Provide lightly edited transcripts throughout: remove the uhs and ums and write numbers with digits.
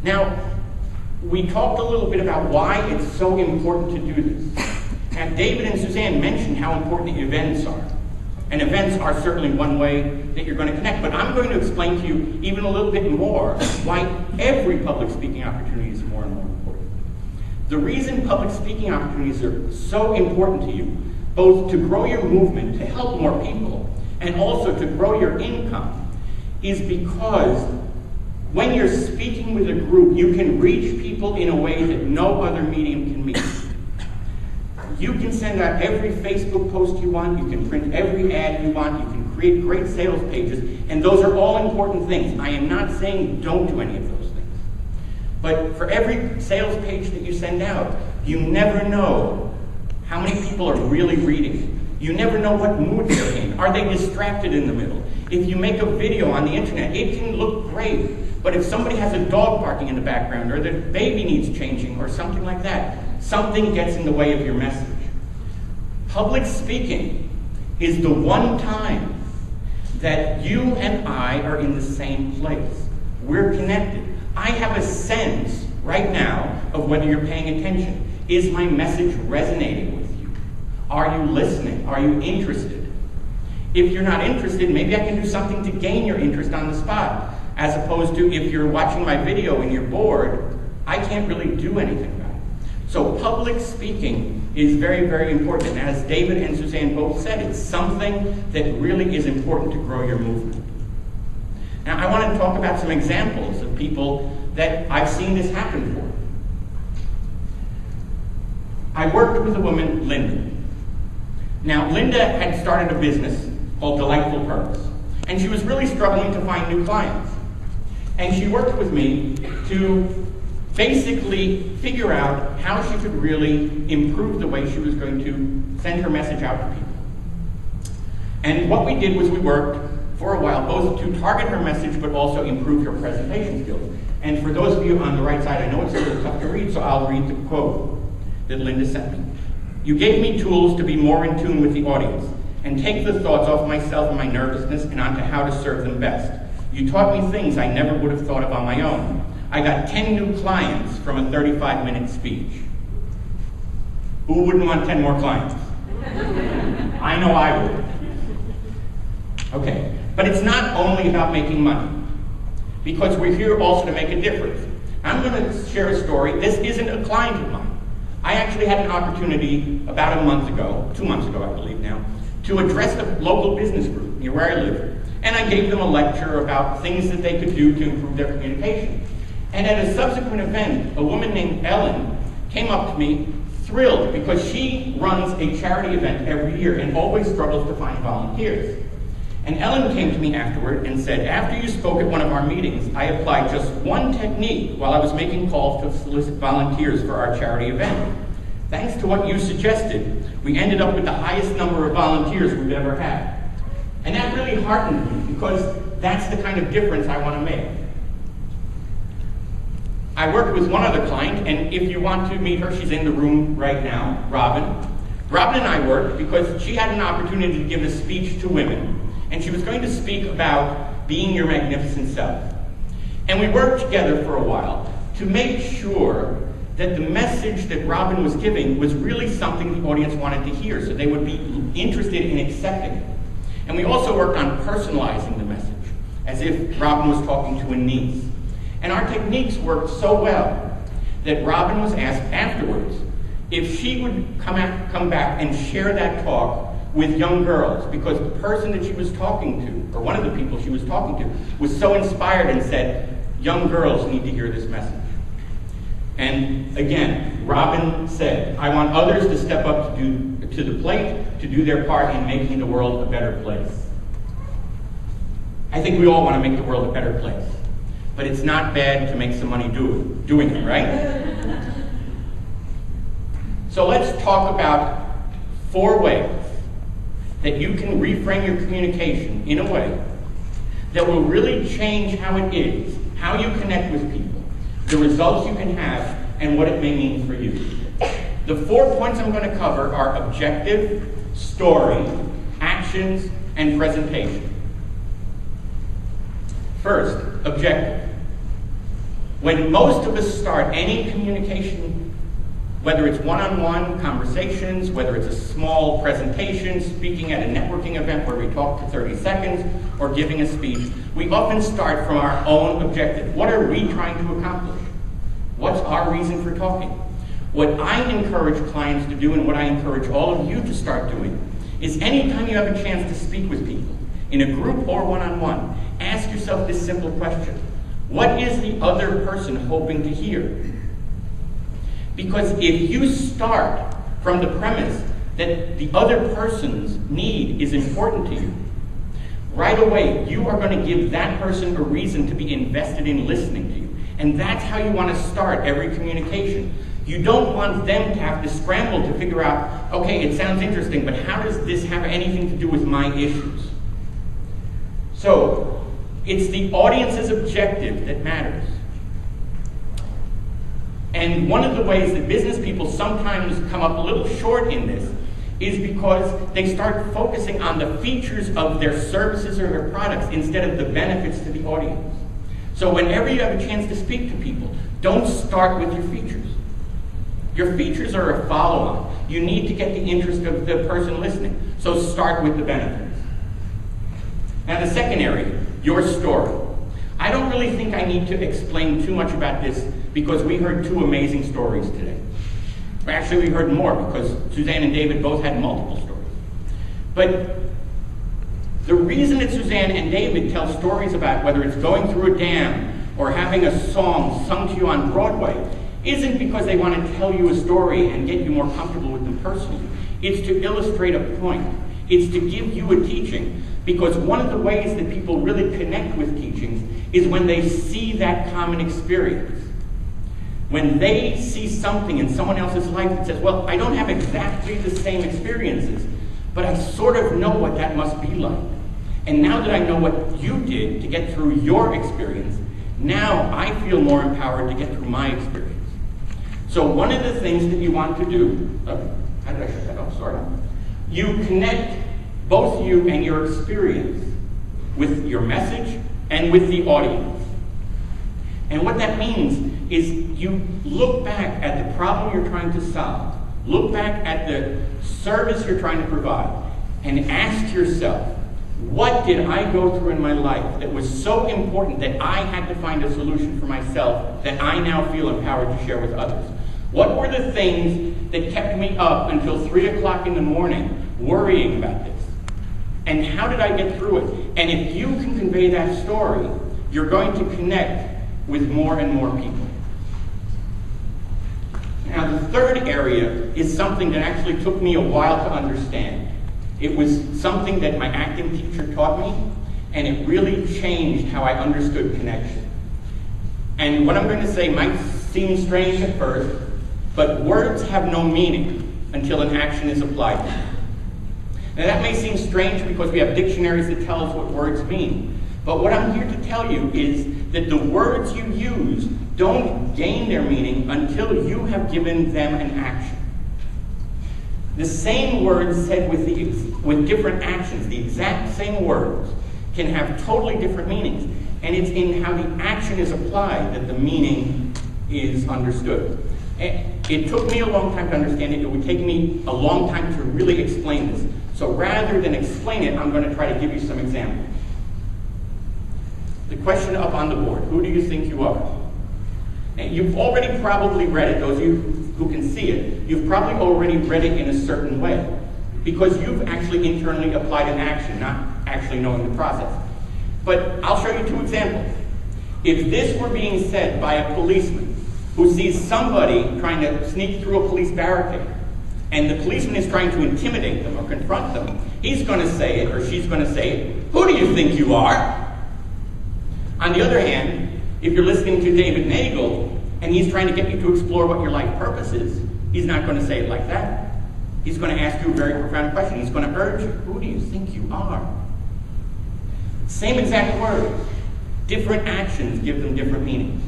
Now, we talked a little bit about why it's so important to do this. And David and Suzanne mentioned how important events are. And events are certainly one way that you're going to connect. But I'm going to explain to you even a little bit more why every public speaking opportunity is more and more important. The reason public speaking opportunities are so important to you, both to grow your movement, to help more people, and also to grow your income, is because when you're speaking with a group, you can reach people in a way that no other medium can meet. You can send out every Facebook post you want, you can print every ad you want, you can create great sales pages, and those are all important things. I am not saying don't do any of those things. But for every sales page that you send out, you never know how many people are really reading it. You never know what mood they're in. Are they distracted in the middle? If you make a video on the internet, it can look great, but if somebody has a dog barking in the background, or the baby needs changing, or something like that, something gets in the way of your message. Public speaking is the one time that you and I are in the same place. We're connected. I have a sense right now of whether you're paying attention. Is my message resonating with you? Are you listening? Are you interested? If you're not interested, maybe I can do something to gain your interest on the spot, as opposed to if you're watching my video and you're bored, I can't really do anything about it. So public speaking is very, very important. And as David and Suzanne both said, it's something that really is important to grow your movement. Now, I want to talk about some examples of people that I've seen this happen for. I worked with a woman, Linda. Now, Linda had started a business called Delightful Purpose, and she was really struggling to find new clients. And she worked with me to basically figure out how she could really improve the way she was going to send her message out to people. And what we did was we worked for a while both to target her message but also improve her presentation skills. And for those of you on the right side, I know it's a little tough to read, so I'll read the quote that Linda sent me. "You gave me tools to be more in tune with the audience and take the thoughts off myself and my nervousness and onto how to serve them best. You taught me things I never would have thought of on my own. I got 10 new clients from a 35-minute speech." Who wouldn't want 10 more clients? I know I would. Okay, but it's not only about making money, because we're here also to make a difference. I'm going to share a story. This isn't a client of mine. I actually had an opportunity about a month ago, 2 months ago I believe now, to address the local business group near where I live. And I gave them a lecture about things that they could do to improve their communication. And at a subsequent event, a woman named Ellen came up to me thrilled because she runs a charity event every year and always struggles to find volunteers. And Ellen came to me afterward and said, "After you spoke at one of our meetings, I applied just one technique while I was making calls to solicit volunteers for our charity event. Thanks to what you suggested, we ended up with the highest number of volunteers we've ever had." And that really heartened me because that's the kind of difference I want to make. I worked with one other client, and if you want to meet her, she's in the room right now, Robin. Robin and I worked because she had an opportunity to give a speech to women, and she was going to speak about being your magnificent self. And we worked together for a while to make sure that the message that Robin was giving was really something the audience wanted to hear, so they would be interested in accepting it. And we also worked on personalizing the message, as if Robin was talking to a niece. And our techniques worked so well that Robin was asked afterwards if she would come back and share that talk with young girls, because the person that she was talking to, or one of the people she was talking to, was so inspired and said, "Young girls need to hear this message." And again, Robin said, "I want others to step up to the plate, to do their part in making the world a better place." I think we all want to make the world a better place. But it's not bad to make some money doing it, right? So let's talk about 4 ways that you can reframe your communication in a way that will really change how it is, how you connect with people, the results you can have, and what it may mean for you. The 4 points I'm going to cover are objective, story, actions, and presentation. First, objective. When most of us start any communication, whether it's one-on-one conversations, whether it's a small presentation, speaking at a networking event where we talk for 30 seconds, or giving a speech, we often start from our own objective. What are we trying to accomplish? What's our reason for talking? What I encourage clients to do, and what I encourage all of you to start doing, is anytime you have a chance to speak with people, in a group or one-on-one, ask yourself this simple question. What is the other person hoping to hear? Because if you start from the premise that the other person's need is important to you, right away you are going to give that person a reason to be invested in listening to you. And that's how you want to start every communication. You don't want them to have to scramble to figure out, okay, it sounds interesting, but how does this have anything to do with my issues? So, it's the audience's objective that matters. And one of the ways that business people sometimes come up a little short in this is because they start focusing on the features of their services or their products instead of the benefits to the audience. So whenever you have a chance to speak to people, don't start with your features. Your features are a follow-on. You need to get the interest of the person listening. So start with the benefits. Now the second area, your story. I don't really think I need to explain too much about this because we heard two amazing stories today. Actually, we heard more because Suzanne and David both had multiple stories. But the reason that Suzanne and David tell stories about whether it's going through a dam or having a song sung to you on Broadway isn't because they want to tell you a story and get you more comfortable with them personally. It's to illustrate a point. It's to give you a teaching. Because one of the ways that people really connect with teachings is when they see that common experience. When they see something in someone else's life that says, well, I don't have exactly the same experiences, but I sort of know what that must be like. And now that I know what you did to get through your experience, now I feel more empowered to get through my experience. So one of the things that you want to do, how did I shut that off? Sorry. You connect both you and your experience with your message and with the audience. And what that means is you look back at the problem you're trying to solve, look back at the service you're trying to provide, and ask yourself, what did I go through in my life that was so important that I had to find a solution for myself that I now feel empowered to share with others? What were the things that kept me up until 3 o'clock in the morning worrying about this? And how did I get through it? And if you can convey that story, you're going to connect with more and more people. Now, the third area is something that actually took me a while to understand. It was something that my acting teacher taught me, and it really changed how I understood connection. And what I'm going to say might seem strange at first, but words have no meaning until an action is applied to them. Now that may seem strange because we have dictionaries that tell us what words mean. But what I'm here to tell you is that the words you use don't gain their meaning until you have given them an action. The same words said with different actions, the exact same words, can have totally different meanings. And it's in how the action is applied that the meaning is understood. It took me a long time to understand it. It would take me a long time to really explain this. So rather than explain it, I'm going to try to give you some examples. The question up on the board, who do you think you are? And you've already probably read it, those of you who can see it, you've probably already read it in a certain way because you've actually internally applied an action, not actually knowing the process. But I'll show you two examples. If this were being said by a policeman who sees somebody trying to sneak through a police barricade, and the policeman is trying to intimidate them or confront them, he's going to say it, or she's going to say it, who do you think you are? On the other hand, if you're listening to David Nagel, and he's trying to get you to explore what your life purpose is, he's not going to say it like that. He's going to ask you a very profound question. He's going to urge you, who do you think you are? Same exact word. Different actions give them different meanings.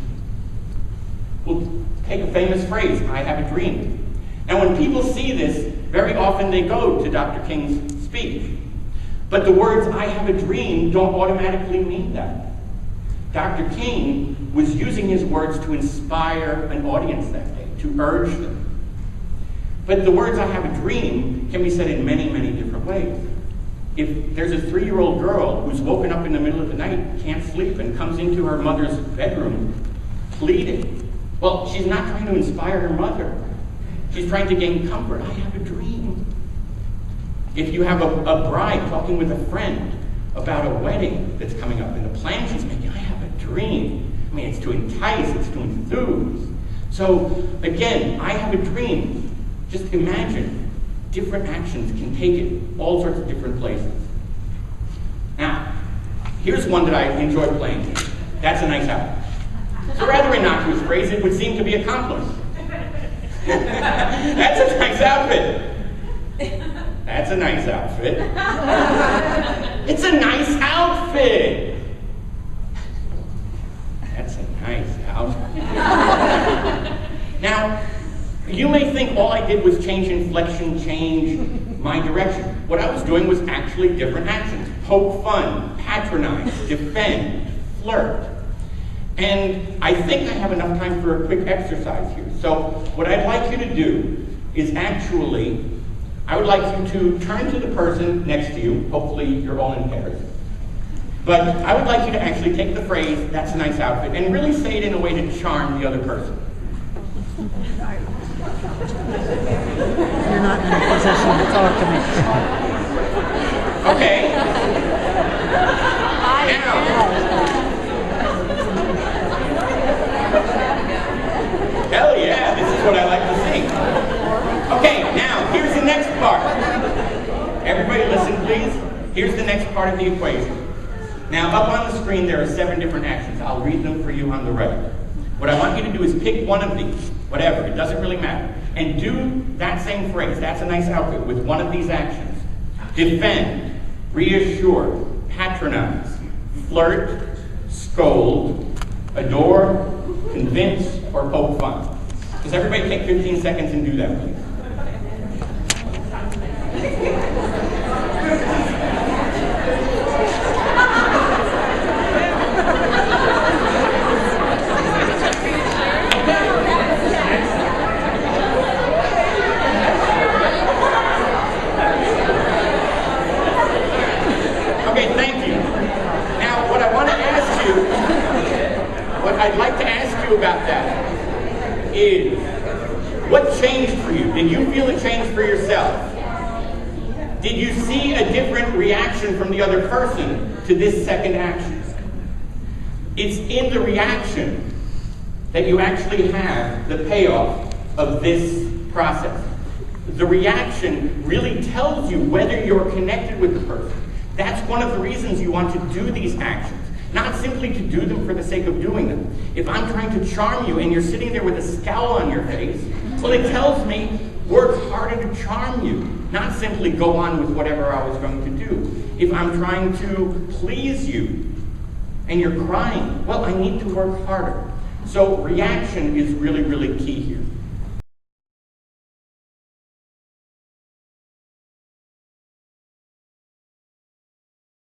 We'll take a famous phrase, I have a dream. And when people see this, very often they go to Dr. King's speech. But the words, I have a dream, don't automatically mean that. Dr. King was using his words to inspire an audience that day, to urge them. But the words, I have a dream, can be said in many, many different ways. If there's a 3-year-old girl who's woken up in the middle of the night, can't sleep, and comes into her mother's bedroom pleading, well, she's not trying to inspire her mother. She's trying to gain comfort. I have a dream. If you have a bride talking with a friend about a wedding that's coming up, and the plan she's making, I have a dream. I mean, it's to entice, it's to enthuse. So, again, I have a dream. Just imagine, different actions can take it all sorts of different places. Now, here's one that I enjoy playing. That's a nice outfit. It's a rather innocuous phrase. It would seem to be a compliment. That's a nice outfit. That's a nice outfit. It's a nice outfit. That's a nice outfit. Now, you may think all I did was change inflection, change my direction. What I was doing was actually different actions. Poke fun, patronize, defend, flirt. And I think I have enough time for a quick exercise here. So what I'd like you to do is actually, I would like you to turn to the person next to you. Hopefully you're all in pairs. But I would like you to actually take the phrase, that's a nice outfit, and really say it in a way to charm the other person. You're not in a position to talk to me. Okay. Now. Hell yeah, this is what I like to see. Okay, now, here's the next part. Everybody listen, please. Here's the next part of the equation. Now, up on the screen, there are 7 different actions. I'll read them for you on the right. What I want you to do is pick one of these, whatever, it doesn't really matter, and do that same phrase, that's a nice outfit, with one of these actions. Defend, reassure, patronize, flirt, scold, adore, convince, or poke fun. Does everybody take 15 seconds and do that, please? Okay, thank you. Now, what I want to ask you, what I'd like to ask you about that is, what changed for you? Did you feel a change for yourself? Did you see a different reaction from the other person to this second action? It's in the reaction that you actually have the payoff of this process. The reaction really tells you whether you're connected with the person. That's one of the reasons you want to do these actions. Not simply to do them for the sake of doing them. If I'm trying to charm you and you're sitting there with a scowl on your face, well, it tells me work harder to charm you, not simply go on with whatever I was going to do. If I'm trying to please you and you're crying, well, I need to work harder. So reaction is really, really key here.